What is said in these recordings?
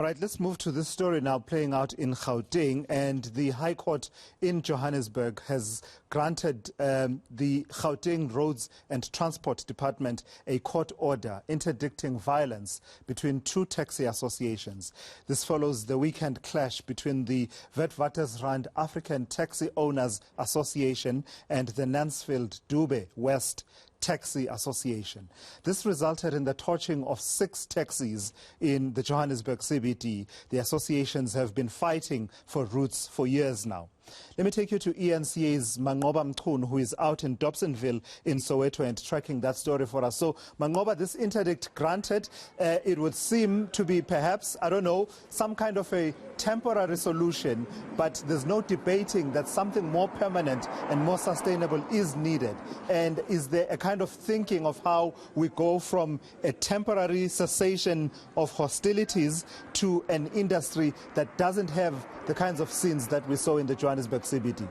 All right, let's move to this story now playing out in Gauteng, and the High Court in Johannesburg has granted the Gauteng Roads and Transport Department a court order interdicting violence between two taxi associations. This follows the weekend clash between the Witwatersrand African Taxi Owners Association and the Nancefield Dube West Taxi Association. This resulted in the torching of 6 taxis in the Johannesburg CBD. The associations have been fighting for routes for years now. Let me take you to eNCA's Manqoba Mchunu, who is out in Dobsonville in Soweto and tracking that story for us. So, Manqoba, this interdict granted, it would seem to be perhaps, I don't know, some kind of a temporary solution, but there's no debating that something more permanent and more sustainable is needed. And is there a kind of thinking of how we go from a temporary cessation of hostilities to an industry that doesn't have the kinds of scenes that we saw in the Johannesburg CBD?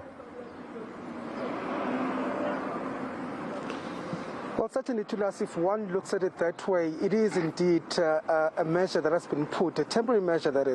Well, certainly, Tulas, if one looks at it that way, it is indeed a measure that has been put, a temporary measure that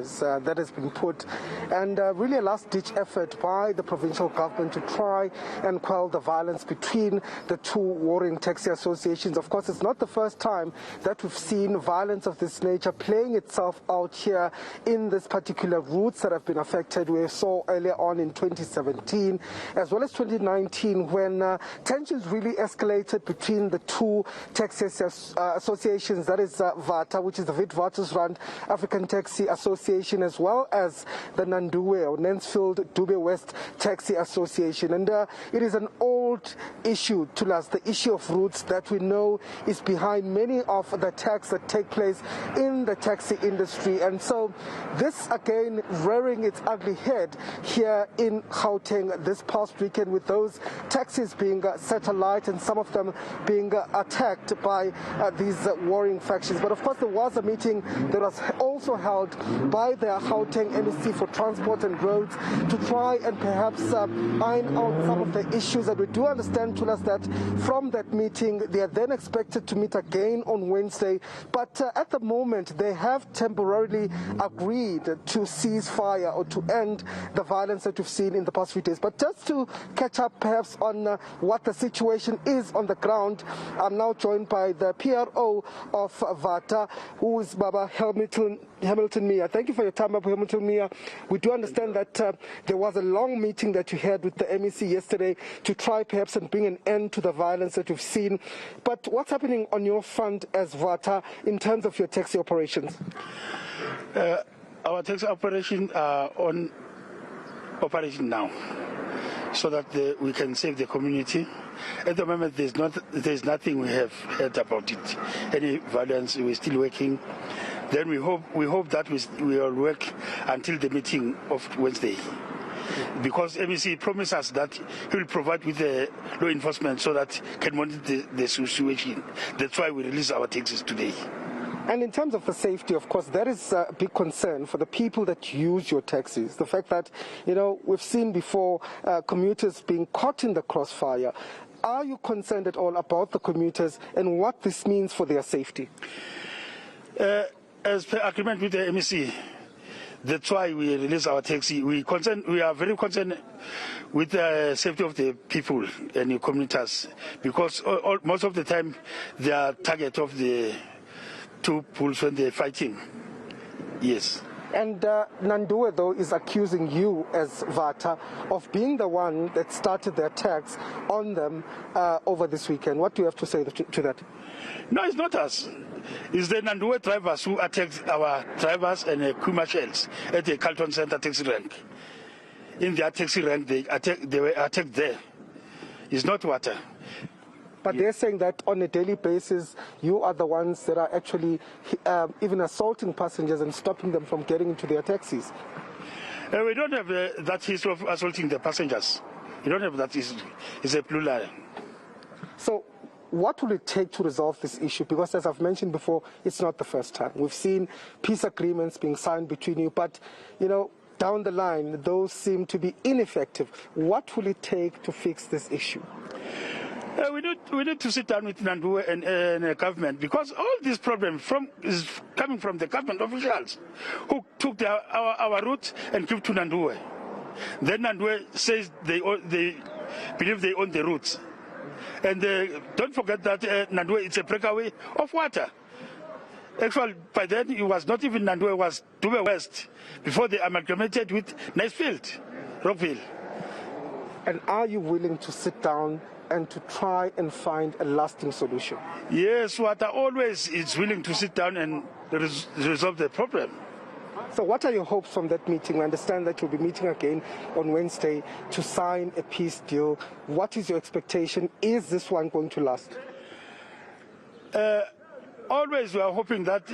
has been put, and really a last-ditch effort by the provincial government to try and quell the violence between the two warring taxi associations. Of course, it's not the first time that we've seen violence of this nature playing itself out here in this particular routes that have been affected. We saw earlier on in 2017, as well as 2019, when tensions really escalated between the two taxi associations, that is Vata, which is the Witwatersrand African Taxi Association, as well as the Nanduwe or Nancefield Dube West Taxi Association. And it is an old issue to us, the issue of routes that we know is behind many of the attacks that take place in the taxi industry. And so this again rearing its ugly head here in Gauteng this past weekend, with those taxis being set alight and some of them being attacked by these warring factions. But of course there was a meeting that was also held by the Gauteng MEC for Transport and Roads to try and perhaps iron out some of the issues. And we do understand, to us, that from that meeting they are then expected to meet again on Wednesday. But at the moment they have temporarily agreed to cease fire or to end the violence that we've seen in the past few days. But just to catch up perhaps on what the situation is on the ground, I'm now joined by the PRO of Vata, who is Baba Hamilton Mia. Thank you for your time, Baba Hamilton Mia. We do understand that there was a long meeting that you had with the MEC yesterday to try perhaps and bring an end to the violence that we've seen. But what's happening on your front as Vata in terms of your taxi operations? Our taxi operations are on operation now, so that we can save the community. At the moment, there's nothing we have heard about it. Any violence, we're still working. Then we hope that we will work until the meeting of Wednesday, because MEC promised us that he will provide with the law enforcement so that can monitor the situation. That's why we release our taxis today. And in terms of the safety, of course, that is a big concern for the people that use your taxis. The fact that, we've seen before commuters being caught in the crossfire. Are you concerned at all about the commuters and what this means for their safety? As per agreement with the MEC, that's why we release our taxi. We are very concerned with the safety of the people and the commuters, because most of the time they are target of the two pools when they're fighting. Yes. And Nanduwe, though, is accusing you as Vata of being the one that started the attacks on them over this weekend. What do you have to say to that? No, it's not us. It's the Nanduwe drivers who attacked our drivers and crew marshals at the Carlton Center taxi rank. In their taxi rank, they were attacked there. It's not Vata. But they're saying that on a daily basis, you are the ones that are actually even assaulting passengers and stopping them from getting into their taxis. We don't have that history of assaulting the passengers. We don't have that history. It's a plural. So what will it take to resolve this issue? Because as I've mentioned before, it's not the first time. We've seen peace agreements being signed between you, but, down the line, those seem to be ineffective. What will it take to fix this issue? We need to sit down with Nandue and the government, because all this problem is coming from the government officials who took our route and give to Nandue. Then Nandue says they believe they own the routes. And don't forget that Nandue is a breakaway of water. Actually, by then it was not even Nandue, it was Dube West, before they amalgamated with Nancefield, Rockville. And are you willing to sit down and to try and find a lasting solution? Yes, Vata always is willing to sit down and resolve the problem. So what are your hopes from that meeting? I understand that you'll be meeting again on Wednesday to sign a peace deal. What is your expectation? Is this one going to last? Always we are hoping that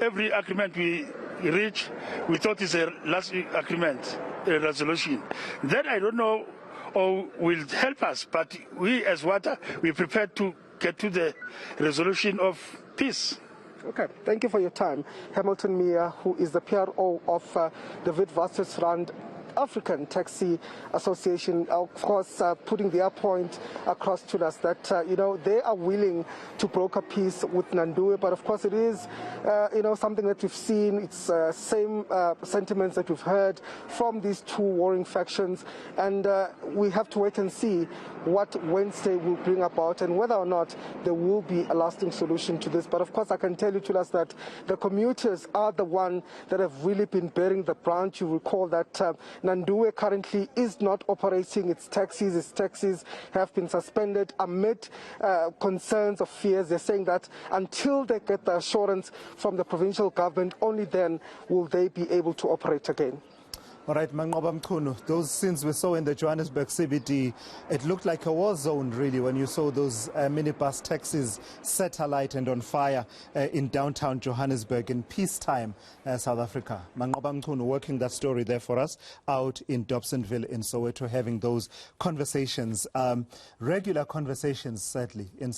every agreement we reach, we thought is a last agreement, a resolution. That I don't know or will help us, but we as Vata, we prepared to get to the resolution of peace. Okay, thank you for your time. Hamilton Mia, who is the PRO of the Witwatersrand African Taxi Association, of course, putting their point across to us that, they are willing to broker peace with Nandue, but of course it is, something that we've seen. It's same sentiments that we've heard from these two warring factions, and we have to wait and see what Wednesday will bring about and whether or not there will be a lasting solution to this. But of course, I can tell you, Tulas, that the commuters are the one that have really been bearing the brunt. You recall that Nandue currently is not operating its taxis. Its taxis have been suspended amid concerns of fears. They're saying that until they get the assurance from the provincial government, only then will they be able to operate again. All right, Manqoba Mchunu, those scenes we saw in the Johannesburg CBD, it looked like a war zone, really, when you saw those minibus taxis set alight and on fire in downtown Johannesburg in peacetime, South Africa. Manqoba Mchunu working that story there for us out in Dobsonville in Soweto, having those conversations, regular conversations, sadly, in